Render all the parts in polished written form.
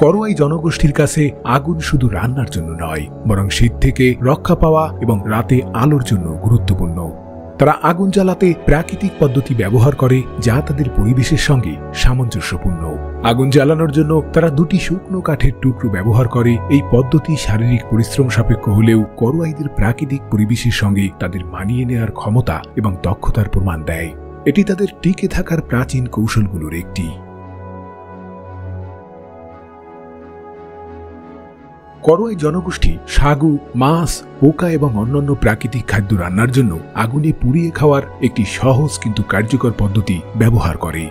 করোয়াই জনগোষ্ঠীর কাছে আগুন শুধু রান্নার জন্য নয়, বরং শীত থেকে রক্ষা পাওয়া এবং রাতে আলোর জন্য গুরুত্বপূর্ণ। তারা আগুন জ্বালাতে প্রাকৃতিক পদ্ধতি ব্যবহার করে, যা তাদের পরিবেশের সঙ্গে সামঞ্জস্যপূর্ণ। আগুন জ্বালানোর জন্য তারা 2টি শুকনো কাঠের টুকরো ব্যবহার করে। এই পদ্ধতি শারীরিক পরিশ্রম সাপেক্ষ হলেও করোয়াইদের প্রাকৃতিক পরিবেশের সঙ্গে তাদের মানিয়ে নেওয়ার ক্ষমতা এবং দক্ষতার প্রমাণ দেয়। এটি তাদের টিকে থাকার প্রাচীন কৌশলগুলোর একটি। করোয়াই জনগোষ্ঠী সাগু, মাছ, পোকা এবং অন্যান্য প্রাকৃতিক খাদ্য রান্নার জন্য আগুনে পুড়িয়ে খাওয়ার একটি সহজ কিন্তু কার্যকর পদ্ধতি ব্যবহার করে।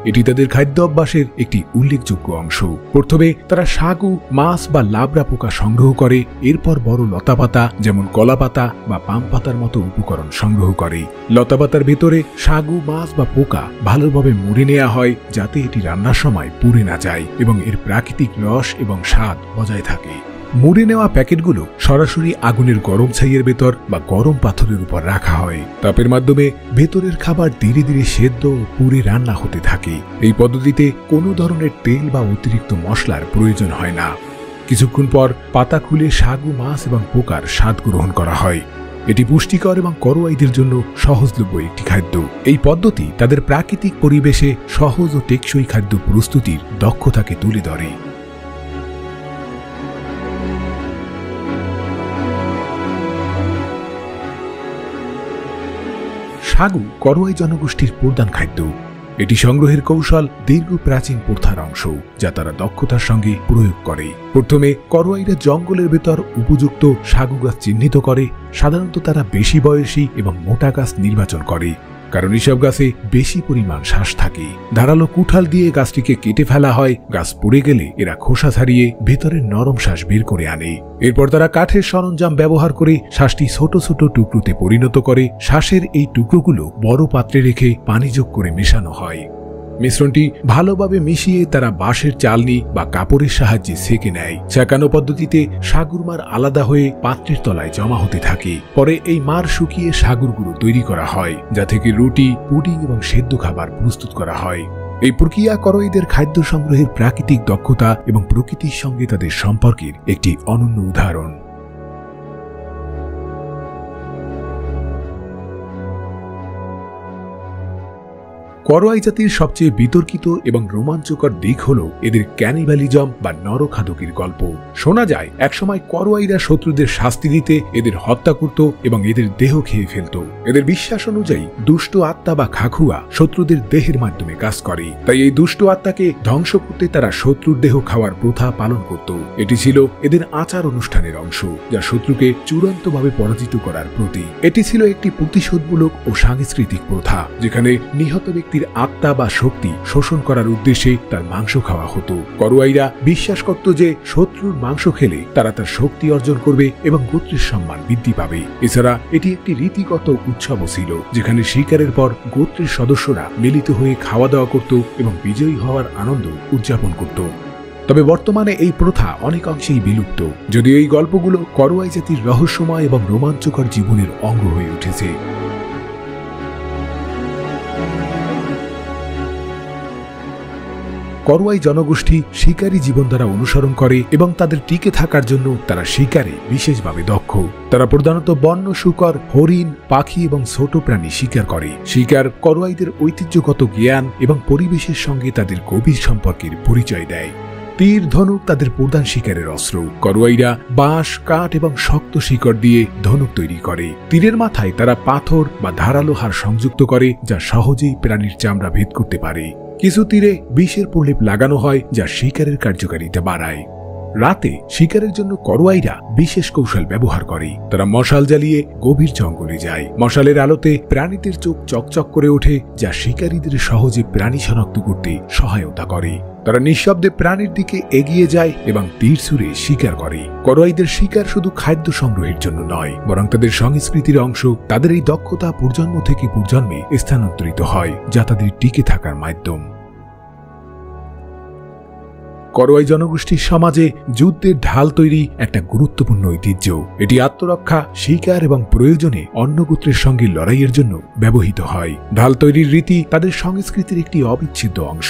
এটি তাদের খাদ্য অভ্যাসের একটি উল্লেখযোগ্য অংশ। প্রথমে তারা সাগু, মাছ বা লাবড়া পোকা সংগ্রহ করে, এরপর বড় লতাপাতা যেমন কলাপাতা বা পাম পাতার মতো উপকরণ সংগ্রহ করে। লতাপাতার ভেতরে সাগু, মাছ বা পোকা ভালোভাবে মুড়ে নেওয়া হয়, যাতে এটি রান্নার সময় পুড়ে না যায় এবং এর প্রাকৃতিক রস এবং স্বাদ বজায় থাকে। মুড়ে নেওয়া প্যাকেটগুলো সরাসরি আগুনের গরম ছাইয়ের ভেতর বা গরম পাথরের উপর রাখা হয়। তাপের মাধ্যমে ভেতরের খাবার ধীরে ধীরে সেদ্ধ ও পুড়ে রান্না হতে থাকে। এই পদ্ধতিতে কোনো ধরনের তেল বা অতিরিক্ত মশলার প্রয়োজন হয় না। কিছুক্ষণ পর পাতা খুলে সাগু, মাছ এবং পোকার স্বাদ গ্রহণ করা হয়। এটি পুষ্টিকর এবং করোয়াইদের জন্য সহজলভ্য একটি খাদ্য। এই পদ্ধতি তাদের প্রাকৃতিক পরিবেশে সহজ ও টেকসই খাদ্য প্রস্তুতির দক্ষতাকে তুলে ধরে। সাগু করোয়াই জনগোষ্ঠীর প্রধান খাদ্য। এটি সংগ্রহের কৌশল দীর্ঘ প্রাচীন প্রথার অংশ, যা তারা দক্ষতার সঙ্গে প্রয়োগ করে। প্রথমে করোয়াইরা জঙ্গলের ভেতর উপযুক্ত সাগু গাছ চিহ্নিত করে। সাধারণত তারা বেশি বয়সী এবং মোটা গাছ নির্বাচন করে, কারণ এসব গাছে বেশি পরিমাণ শ্বাস থাকে। ধারালো কুঠাল দিয়ে গাছটিকে কেটে ফেলা হয়। গাছ পড়ে গেলে এরা খোসা ছাড়িয়ে ভেতরের নরম শ্বাস বের করে আনে। এরপর তারা কাঠের সরঞ্জাম ব্যবহার করে শ্বাসটি ছোট ছোট টুকরোতে পরিণত করে। শ্বাসের এই টুকরোগুলো বড় পাত্রে রেখে পানি যোগ করে মেশানো হয়। মিশ্রণটি ভালোভাবে মিশিয়ে তারা বাঁশের চালনি বা কাপড়ের সাহায্যে সেঁকে নেয়। সেঁকানো পদ্ধতিতে সাগুর মার আলাদা হয়ে পাত্রের তলায় জমা হতে থাকে। পরে এই মার শুকিয়ে সাগুর গুঁড়ো তৈরি করা হয়, যা থেকে রুটি, পুডিং এবং সেদ্ধ খাবার প্রস্তুত করা হয়। এই প্রক্রিয়া করোয়াইদের খাদ্য সংগ্রহের প্রাকৃতিক দক্ষতা এবং প্রকৃতির সঙ্গে তাদের সম্পর্কের একটি অনন্য উদাহরণ। করোয়াই জাতির সবচেয়ে বিতর্কিত এবং রোমাঞ্চকর দিক হল এদের ক্যানিবালিজম বা নরখাদকের গল্প। শোনা যায় একসময় করোয়াইরা শত্রুদের শাস্তি দিতে এদের হত্যা করত এবং এদের দেহ খেয়ে ফেলত। এদের বিশ্বাস অনুযায়ী দুষ্ট আত্মা বা খাখুয়া শত্রুদের দেহের মাধ্যমে কাজ করে, তাই এই দুষ্ট আত্মাকে ধ্বংস করতে তারা শত্রুর দেহ খাওয়ার প্রথা পালন করত। এটি ছিল এদের আচার অনুষ্ঠানের অংশ, যা শত্রুকে চূড়ান্তভাবে পরাজিত করার প্রতীক। এটি ছিল একটি প্রতিশোধমূলক ও সাংস্কৃতিক প্রথা, যেখানে নিহত ব্যক্তির আত্মা বা শক্তি শোষণ করার উদ্দেশ্যে তার মাংস খাওয়া হতো। করোয়াইরা বিশ্বাস করত যে শত্রুর মাংস খেলে তারা তার শক্তি অর্জন করবে এবং গোত্রের সম্মান বৃদ্ধি পাবে। এছাড়া এটি একটি রীতিগত উৎসবও ছিল, যেখানে শিকারের পর গোত্রের সদস্যরা মিলিত হয়ে খাওয়া দাওয়া করত এবং বিজয়ী হওয়ার আনন্দ উদযাপন করত। তবে বর্তমানে এই প্রথা অনেক অংশেই বিলুপ্ত, যদিও এই গল্পগুলো করোয়াই জাতির রহস্যময় এবং রোমাঞ্চকর জীবনের অঙ্গ হয়ে উঠেছে। করোয়াই জনগোষ্ঠী শিকারী জীবনধারা অনুসরণ করে এবং তাদের টিকে থাকার জন্য তারা শিকারে বিশেষভাবে দক্ষ। তারা প্রধানত বন্য শূকর, হরিণ, পাখি এবং ছোট প্রাণী শিকার করে। শিকার করোয়াইদের ঐতিহ্যগত জ্ঞান এবং পরিবেশের সঙ্গে তাদের গভীর সম্পর্কের পরিচয় দেয়। তীর, ধনুক তাদের প্রধান শিকারের অস্ত্র। করোয়াইরা বাঁশ, কাঠ এবং শক্ত শিকড় দিয়ে ধনুক তৈরি করে। তীরের মাথায় তারা পাথর বা ধারালো হাড় সংযুক্ত করে, যা সহজেই প্রাণীর চামড়া ভেদ করতে পারে। কিছু তীরে বিষের প্রলেপ লাগানো হয়, যা শিকারের কার্যকারিতা বাড়ায়। রাতে শিকারের জন্য করোয়াইরা বিশেষ কৌশল ব্যবহার করে। তারা মশাল জ্বালিয়ে গভীর জঙ্গলে যায়। মশালের আলোতে প্রাণীদের চোখ চকচক করে ওঠে, যা শিকারীদের সহজে প্রাণী শনাক্ত করতে সহায়তা করে। তারা নিঃশব্দে প্রাণীর দিকে এগিয়ে যায় এবং তীর ছুঁড়ে শিকার করে। করোয়াইদের শিকার শুধু খাদ্য সংগ্রহের জন্য নয়, বরং তাদের সংস্কৃতির অংশ। তাদের এই দক্ষতা প্রজন্ম থেকে প্রজন্মে স্থানান্তরিত হয়, যা তাদের টিকে থাকার মাধ্যম। করোয়াই জনগোষ্ঠীর সমাজে যুদ্ধের ঢাল তৈরি একটা গুরুত্বপূর্ণ ঐতিহ্য। এটি আত্মরক্ষা, শিকার এবং প্রয়োজনে অন্য গোত্রের সঙ্গে লড়াইয়ের জন্য ব্যবহৃত হয়। ঢাল তৈরির রীতি তাদের সংস্কৃতির একটি অবিচ্ছেদ্য অংশ।